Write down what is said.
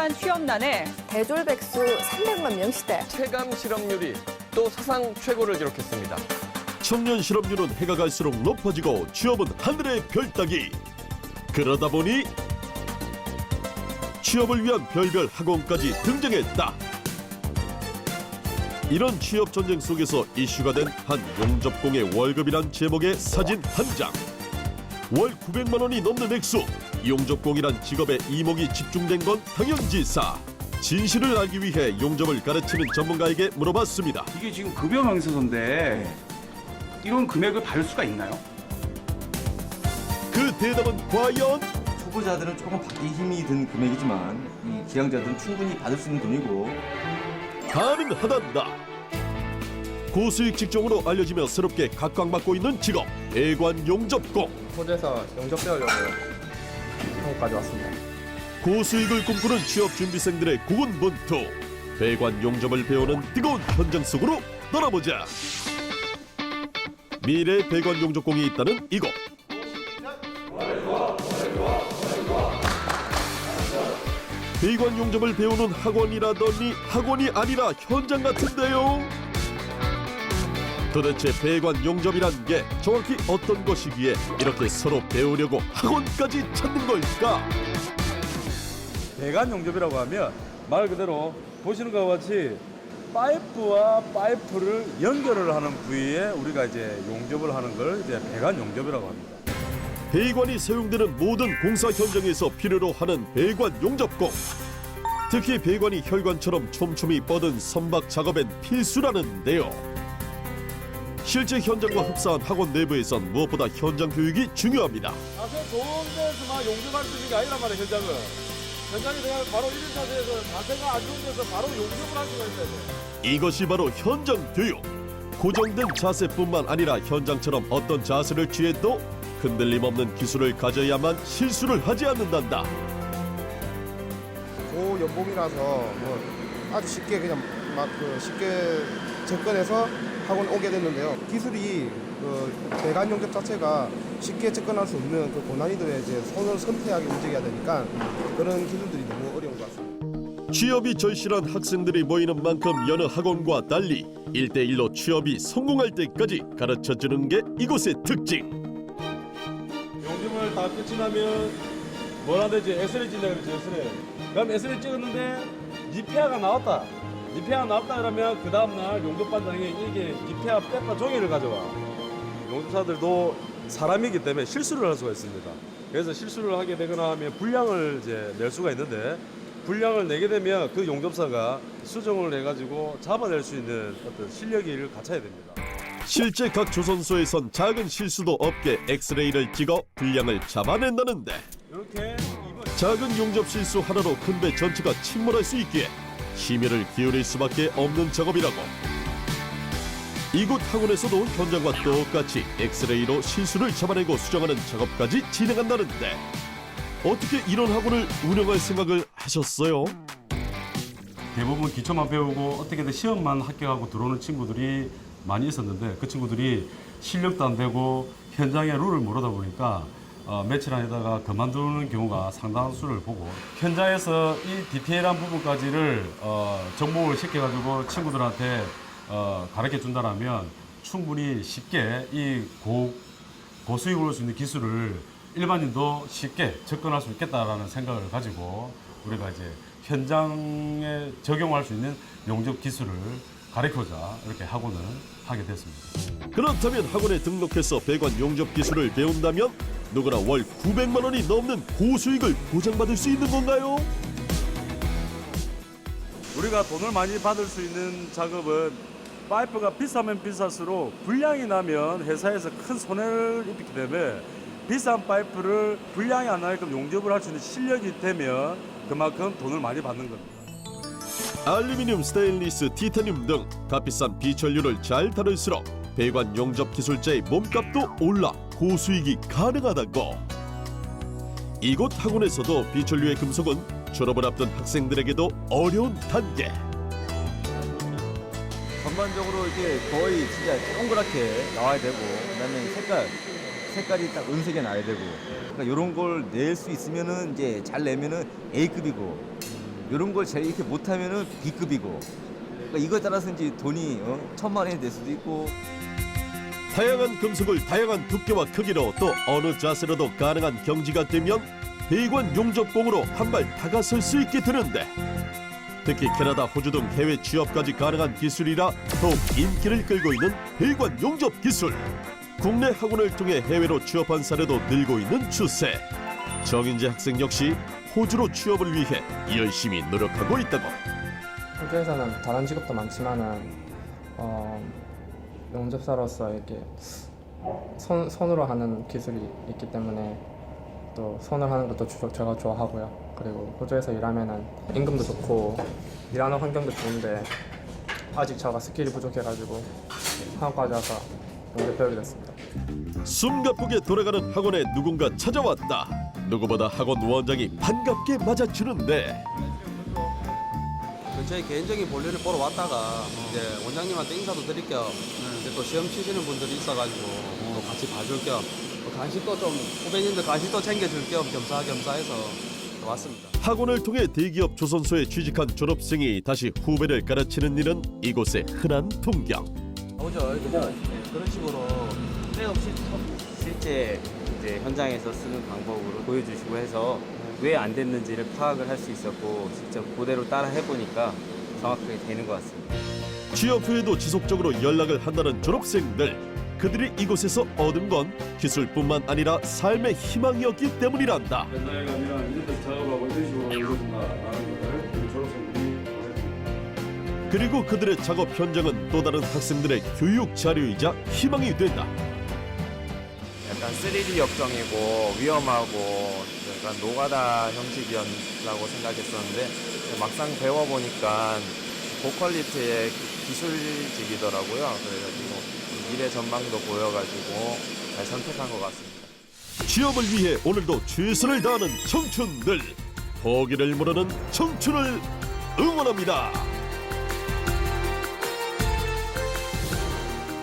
위한 취업난에 대졸백수 300만 명 시대. 체감 실업률이 또 사상 최고를 기록했습니다. 청년 실업률은 해가 갈수록 높아지고 취업은 하늘의 별 따기. 그러다 보니 취업을 위한 별별 학원까지 등장했다. 이런 취업 전쟁 속에서 이슈가 된 한 용접공의 월급이란 제목의 사진 한 장. 월 900만 원이 넘는 액수. 용접공이란 직업에 이목이 집중된 건 당연지사. 진실을 알기 위해 용접을 가르치는 전문가에게 물어봤습니다. 이게 지금 급여 명세서인데 이런 금액을 받을 수가 있나요? 그 대답은 과연? 초보자들은 조금 받기 힘이 든 금액이지만 이 기량자들은 충분히 받을 수 있는 돈이고 가능하단다. 고수익 직종으로 알려지며 새롭게 각광받고 있는 직업 배관 용접공. 호주에서 용접 배우려고 한국까지 왔습니다. 고수익을 꿈꾸는 취업 준비생들의 고군분투. 배관 용접을 배우는 뜨거운 현장 속으로 떠나보자. 미래 배관 용접공이 있다는 이곳. 배관 용접을 배우는 학원이라더니 학원이 아니라 현장 같은데요. 도대체 배관 용접이란 게 정확히 어떤 것이기에 이렇게 서로 배우려고 학원까지 찾는 걸까? 배관 용접이라고 하면 말 그대로 보시는 것과 같이 파이프와 파이프를 연결을 하는 부위에 우리가 이제 용접을 하는 걸 이제 배관 용접이라고 합니다. 배관이 사용되는 모든 공사 현장에서 필요로 하는 배관 용접공. 특히 배관이 혈관처럼 촘촘히 뻗은 선박 작업엔 필수라는데요. 실제 현장과 흡사한 학원 내부에선 무엇보다 현장 교육이 중요합니다. 사실 좋은 데서만 용접할 수 있는 게 아니란 말이에요, 현장은. 현장이 그냥 바로 이런 자세에서 자세가 안 좋은 데서 바로 용접을 할 수가 있어야 돼요. 이것이 바로 현장 교육. 고정된 자세뿐만 아니라 현장처럼 어떤 자세를 취해도 흔들림 없는 기술을 가져야만 실수를 하지 않는단다. 고연봉이라서 뭐 아주 쉽게 그냥 막 쉽게 접근해서 학원 오게 됐는데요. 기술이 배관 용접 자체가 쉽게 접근할 수 없는 그 고난이도에 이제 손을 섬세하게 움직여야 되니까 그런 기술들이 너무 어려운 것 같습니다. 취업이 절실한 학생들이 모이는 만큼 여느 학원과 달리 1대1로 취업이 성공할 때까지 가르쳐주는 게 이곳의 특징. 용접을 다 끝이 나면 뭐라 해야 되지? 엑스레이 찍는다 그러지, 엑스레이. 그럼 엑스레이 찍었는데 니페아가 나왔다. 니페아 나왔다 그러면 그 다음날 용접반장이 이게 니페아 빼파 종이를 가져와. 용접사들도 사람이기 때문에 실수를 할 수가 있습니다. 그래서 실수를 하게 되거나 하면 분량을 이제 낼 수가 있는데 분량을 내게 되면 그 용접사가 수정을 해가지고 잡아낼 수 있는 어떤 실력을 갖춰야 됩니다. 실제 각 조선소에선 작은 실수도 없게 엑스레이를 찍어 분량을 잡아낸다는데 이렇게 작은 용접 실수 하나로 큰 배 전체가 침몰할 수 있기에 심혈을 기울일 수밖에 없는 작업이라고. 이곳 학원에서도 현장과 똑같이 엑스레이로 실수를 잡아내고 수정하는 작업까지 진행한다는데 어떻게 이런 학원을 운영할 생각을 하셨어요? 대부분 기초만 배우고 어떻게든 시험만 합격하고 들어오는 친구들이 많이 있었는데 그 친구들이 실력도 안 되고 현장의 룰을 모르다 보니까 며칠 안에다가 그만두는 경우가 상당한 수를 보고 현장에서 이 디테일한 부분까지를 접목을 시켜가지고 친구들한테 가르쳐 준다면 충분히 쉽게 이 고수익을 올 수 있는 기술을 일반인도 쉽게 접근할 수 있겠다라는 생각을 가지고 우리가 이제 현장에 적용할 수 있는 용접 기술을 가르쳐자 이렇게 학원을 하게 됐습니다. 그렇다면 학원에 등록해서 배관 용접 기술을 배운다면 누구나 월 900만 원이 넘는 고수익을 보장받을 수 있는 건가요? 우리가 돈을 많이 받을 수 있는 작업은 파이프가 비싸면 비쌀수록 불량이 나면 회사에서 큰 손해를 입기 때문에 비싼 파이프를 불량이 안 나게끔 용접을 할 수 있는 실력이 되면 그만큼 돈을 많이 받는 겁니다. 알루미늄, 스테인리스, 티타늄 등 값비싼 비철유를 잘 다룰수록 배관 용접 기술자의 몸값도 올라 고수익이 가능하다고. 이곳 학원에서도 비철유의 금속은 졸업을 앞둔 학생들에게도 어려운 단계. 전반적으로 이렇게 거의 진짜 동그랗게 나와야 되고 그다음에 색깔이 딱 은색이 나야 되고 그러니까 이런 걸 낼 수 있으면은 이제 잘 내면은 A급이고 이런 걸 제가 이렇게 못하면은 B급이고 그러니까 이거에 따라서인지 돈이 1,000만 원이 될 수도 있고. 다양한 금속을 다양한 두께와 크기로 또 어느 자세로도 가능한 경지가 되면 배관 용접공으로 한 발 다가설 수 있게 되는데 특히 캐나다, 호주 등 해외 취업까지 가능한 기술이라 더욱 인기를 끌고 있는 배관 용접 기술. 국내 학원을 통해 해외로 취업한 사례도 늘고 있는 추세. 정인재 학생 역시 호주로 취업을 위해 열심히 노력하고 있다고. 호주에서는 다른 직업도 많지만은 용접사로서 이렇게 손으로 하는 기술이 있기 때문에 또 손으로 하는 것도 제가 좋아하고요. 그리고 호주에서 일하면은 임금도 좋고 일하는 환경도 좋은데 아직 제가 스킬이 부족해가지고 한국까지 와서 용접 배우게 됐습니다. 숨가쁘게 돌아가는 학원에 누군가 찾아왔다. 누구보다 학원 원장이 반갑게 맞아주는데 저희 개인적인 볼일을 보러 왔다가 이제 원장님한테 인사도 드릴 겸 이제 또 시험 치시는 분들이 있어가지고 또 같이 봐줄 겸 간식도 좀 후배님들 간식도 챙겨줄 겸 겸사겸사해서 왔습니다. 학원을 통해 대기업 조선소에 취직한 졸업생이 다시 후배를 가르치는 일은 이곳의 흔한 풍경. 오죠. 그런 식으로 때없이 실제 이제 현장에서 쓰는 방법으로 보여주시고 해서 왜 안 됐는지를 파악을 할 수 있었고 직접 그대로 따라 해보니까 정확하게 되는 것 같습니다. 취업 후에도 지속적으로 연락을 한다는 졸업생들. 그들이 이곳에서 얻은 건 기술뿐만 아니라 삶의 희망이었기 때문이란다. 옛날가 아니라 이런 데서 작업하고 이런 식으로 이루어진다라는 것을 우리 졸업생들이 알아줍니다. 그리고 그들의 작업 현장은 또 다른 학생들의 교육 자료이자 희망이 된다. 약간 3D 역정이고 위험하고 약간 노가다 형식이라고 생각했었는데 막상 배워보니까 고퀄리티의 기술직이더라고요. 그래가지고 미래 전망도 보여가지고 잘 선택한 것 같습니다. 취업을 위해 오늘도 최선을 다하는 청춘들. 포기를 모르는 청춘을 응원합니다.